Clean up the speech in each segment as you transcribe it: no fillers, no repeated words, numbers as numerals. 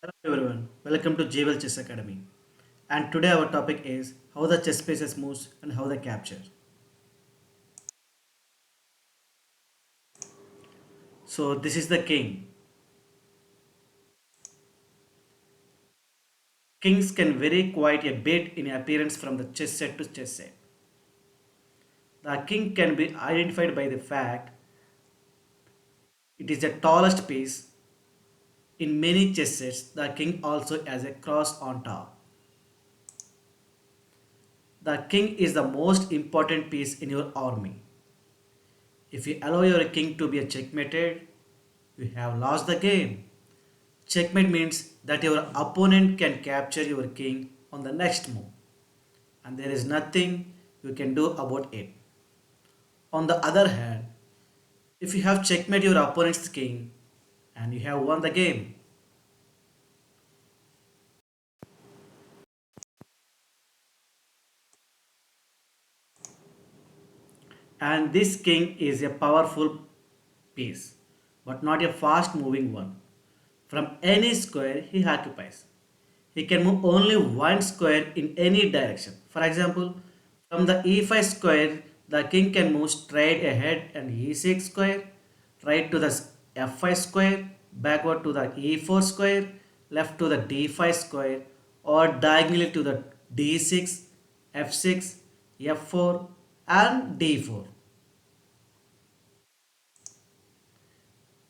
Hello everyone, welcome to JWell Chess Academy. And today our topic is how the chess pieces moves and how they capture. So this is the king. Kings can vary quite a bit in appearance from the chess set to chess set. The king can be identified by the fact it is the tallest piece. In many chess sets, the king also has a cross on top. The king is the most important piece in your army. If you allow your king to be a checkmated, you have lost the game. Checkmate means that your opponent can capture your king on the next move, and there is nothing you can do about it. On the other hand, if you have checkmate your opponent's king and you have won the game, and this king is a powerful piece, but not a fast moving one. From any square he occupies, he can move only one square in any direction. For example, from the e5 square, the king can move straight ahead and e6 square, right to the f5 square, backward to the e4 square, left to the d5 square, or diagonally to the d6, f6, f4, and d4.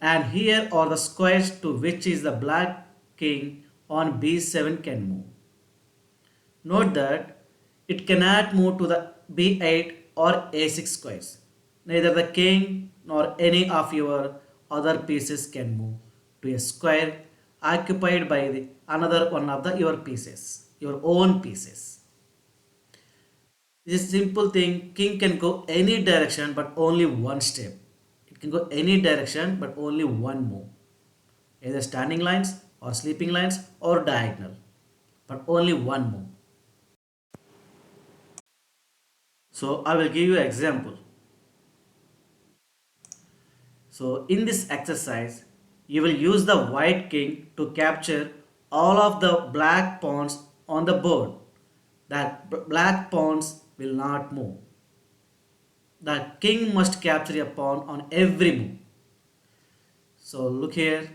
And here are the squares to which is the black king on b7 can move. Note that it cannot move to the b8 or a6 squares. Neither the king nor any of your other pieces can move to a square occupied by the another one of your pieces, your own pieces. This is simple thing. King can go any direction but only one step. It can go any direction but only one move. Either standing lines or sleeping lines or diagonal. But only one move. So I will give you an example. So in this exercise, you will use the white king to capture all of the black pawns on the board. That black pawns will not move. The king must capture a pawn on every move. So look here.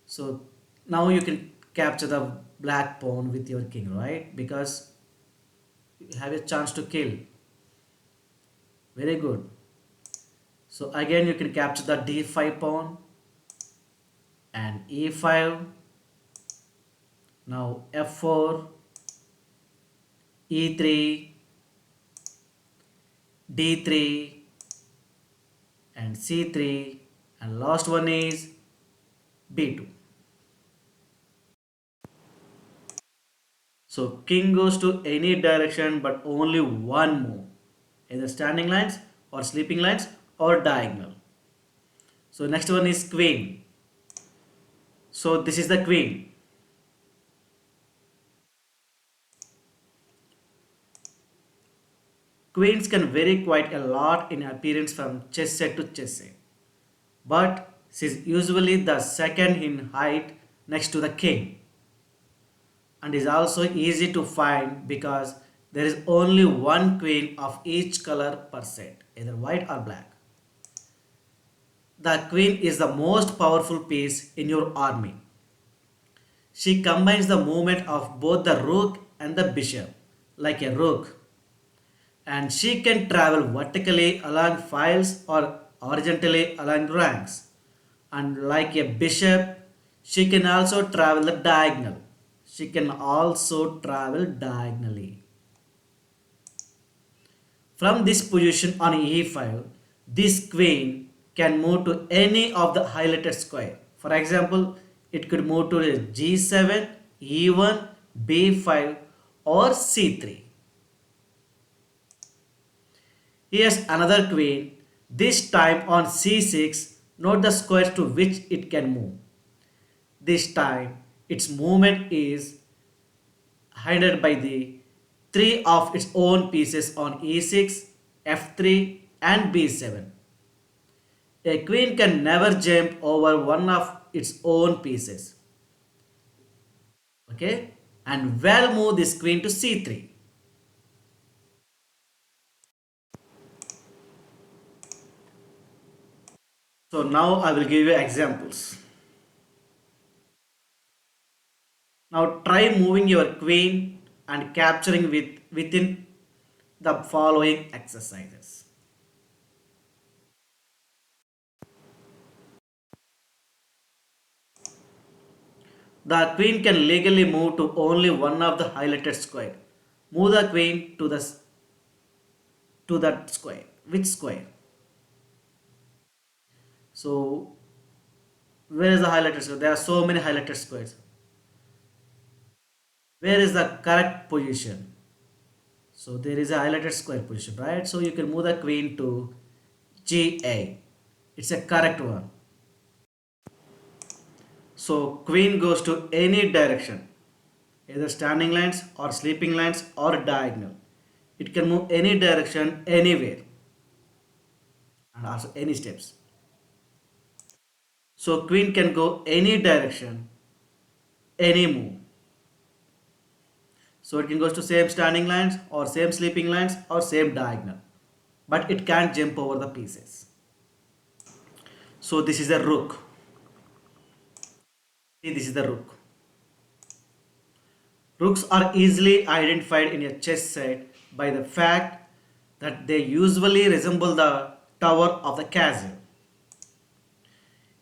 So now you can capture the black pawn with your king, right? Because you have a chance to kill. Very good. So again you can capture the d5 pawn and e5. Now f4, e3, d3 and c3, and last one is b2. So king goes to any direction but only one move, either standing lines or sleeping lines or diagonal. So next one is queen. So this is the queen. Queens can vary quite a lot in appearance from chess set to chess set, but she is usually the second in height next to the king, and is also easy to find because there is only one queen of each color per set, either white or black. The queen is the most powerful piece in your army. She combines the movement of both the rook and the bishop, like a rook, and she can travel vertically along files or horizontally along ranks. And like a bishop, she can also travel the diagonal. She can also travel diagonally. From this position on e5, this queen can move to any of the highlighted square. For example, it could move to g7, e1, b5 or c3. Here's another queen, this time on c6. Note the squares to which it can move. This time, its movement is hindered by the three of its own pieces on e6, f3 and b7. A queen can never jump over one of its own pieces. Okay, and well move this queen to c3. So now I will give you examples. Now try moving your queen and capturing within the following exercises. The queen can legally move to only one of the highlighted square. Move the queen to that square. Which square? So where is the highlighted square? There are so many highlighted squares. Where is the correct position? So there is a highlighted square position, right? So you can move the queen to GA. It's a correct one. So queen goes to any direction, either standing lines or sleeping lines or diagonal. It can move any direction, anywhere, and also any steps. So queen can go any direction, any move. So it can go to same standing lines or same sleeping lines or same diagonal. But it can't jump over the pieces. So this is a rook. See, this is the rook. Rooks are easily identified in a chess set by the fact that they usually resemble the tower of the castle.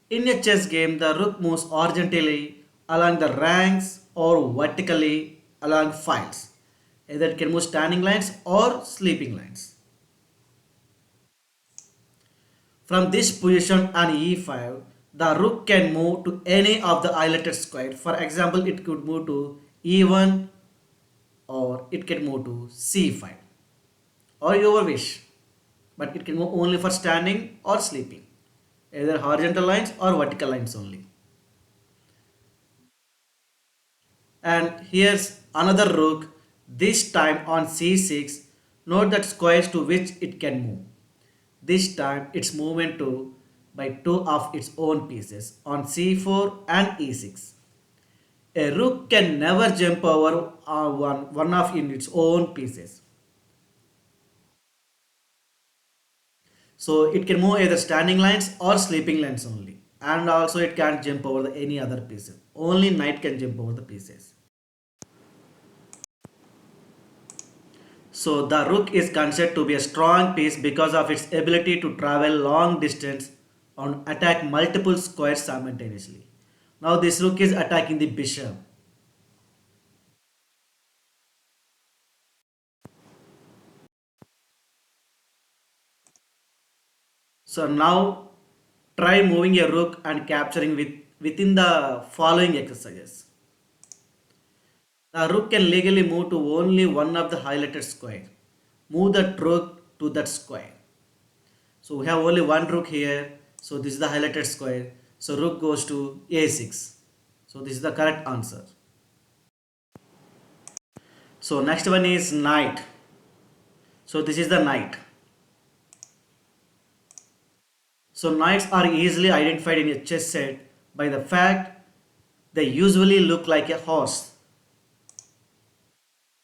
In a chess game, the rook moves horizontally along the ranks or vertically along files. Either it can move standing lines or sleeping lines. From this position on e5, the rook can move to any of the highlighted square. For example, it could move to e1 or it can move to c5 or your wish. But it can move only for standing or sleeping, either horizontal lines or vertical lines only. And here's another rook, this time on c6. Note that squares to which it can move. This time its movement to by two of its own pieces on c4 and e6. A rook can never jump over one of in its own pieces. So it can move either standing lines or sleeping lines only. And also it can't jump over any other pieces. Only knight can jump over the pieces. So the rook is considered to be a strong piece because of its ability to travel long distance and attack multiple squares simultaneously. Now this rook is attacking the bishop. So now try moving a rook and capturing within the following exercises. The rook can legally move to only one of the highlighted square. Move that rook to that square. So we have only one rook here. So this is the highlighted square. So rook goes to a6. So this is the correct answer. So next one is knight. So this is the knight. So knights are easily identified in a chess set by the fact they usually look like a horse.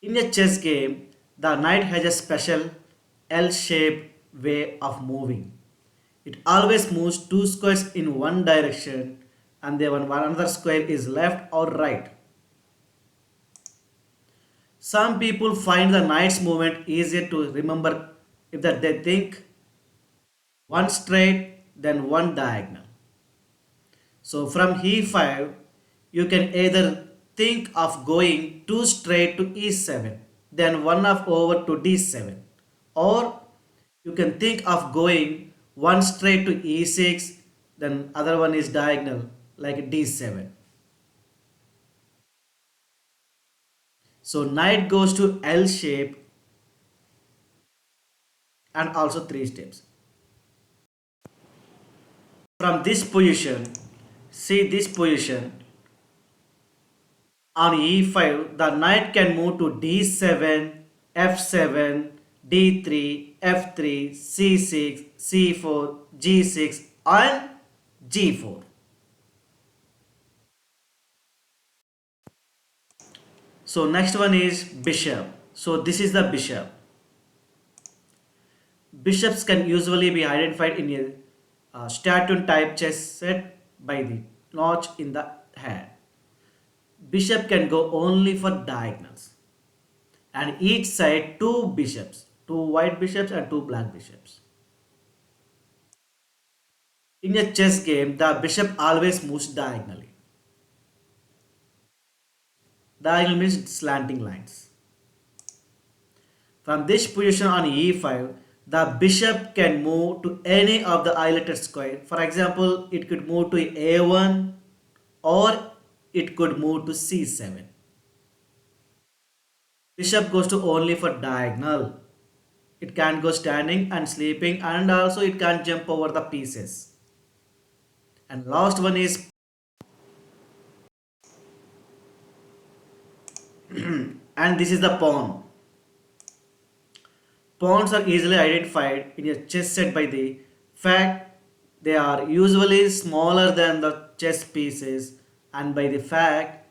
In a chess game, the knight has a special L-shaped way of moving. It always moves two squares in one direction and then one another square is left or right. Some people find the knight's movement easier to remember if that they think one straight then one diagonal. So from e5, you can either think of going two straight to e7, then one of over to d7, or you can think of going one straight to e6, then other one is diagonal like d7. So knight goes to L shape and also three steps. From this position, see this position, on e5, the knight can move to d7, f7, d3, f3, c6, c4, g6 and g4. So next one is bishop. So this is the bishop. Bishops can usually be identified in a statue type chess set by the notch in the head. Bishop can go only for diagonals, and each side two bishops, two white bishops and two black bishops. In a chess game, the bishop always moves diagonally. Diagonal means slanting lines. From this position on e5, the bishop can move to any of the isolated square. For example, it could move to a1 or it could move to c7. Bishop goes to only for diagonal. It can go standing and sleeping, and also it can jump over the pieces. And last one is and this is the pawn. Pawns are easily identified in a chess set by the fact they are usually smaller than the chess pieces and by the fact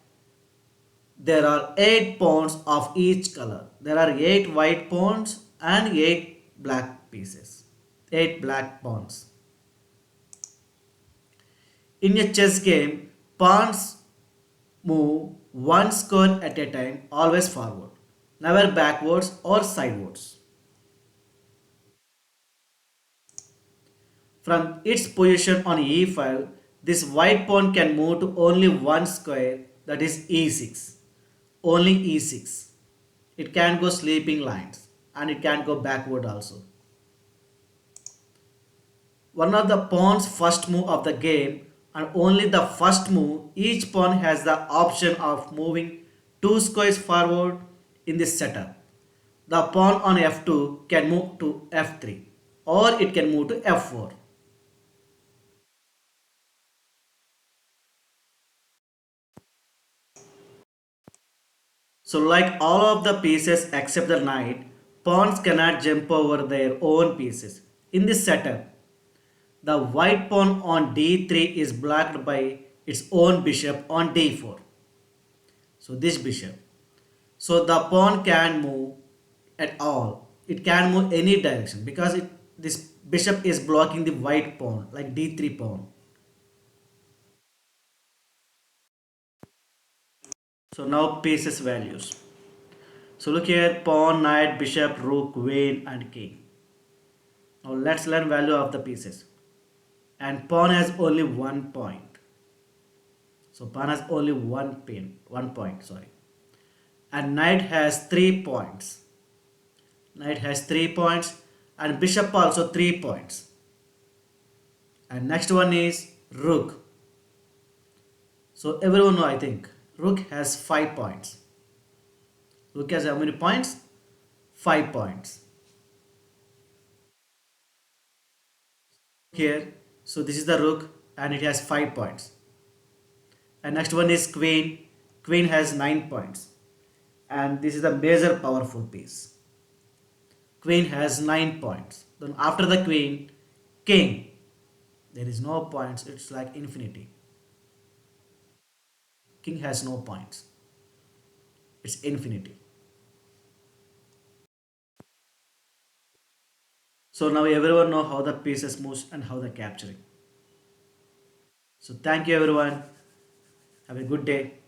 there are 8 pawns of each color. There are 8 white pawns and 8 black pieces. 8 black pawns. In a chess game, pawns move one square at a time, always forward, never backwards or sidewards. From its position on e5, this white pawn can move to only one square, that is e6. Only e6. It can go sleeping lines and it can go backward also. One of the pawn's first move of the game and only the first move, each pawn has the option of moving two squares forward in this setup. The pawn on f2 can move to f3 or it can move to f4. So like all of the pieces except the knight, pawns cannot jump over their own pieces. In this setup, the white pawn on d3 is blocked by its own bishop on d4. So this bishop. So the pawn can move at all. It can move any direction because this bishop is blocking the white pawn like d3 pawn. So now pieces values. So look here, pawn, knight, bishop, rook, queen and king. Now let's learn value of the pieces. And pawn has only 1 point. So pawn has only one point, sorry. And knight has 3 points. Knight has 3 points and bishop also 3 points. And next one is rook. So everyone know, I think rook has 5 points. Rook has how many points? 5 points. Here, so this is the rook and it has 5 points. And next one is queen. Queen has 9 points. And this is the major powerful piece. Queen has 9 points. Then after the queen, king. There is no points. It's like infinity. King has no points. It's infinity. So now everyone know how the pieces moves and how the capturing. So thank you everyone. Have a good day.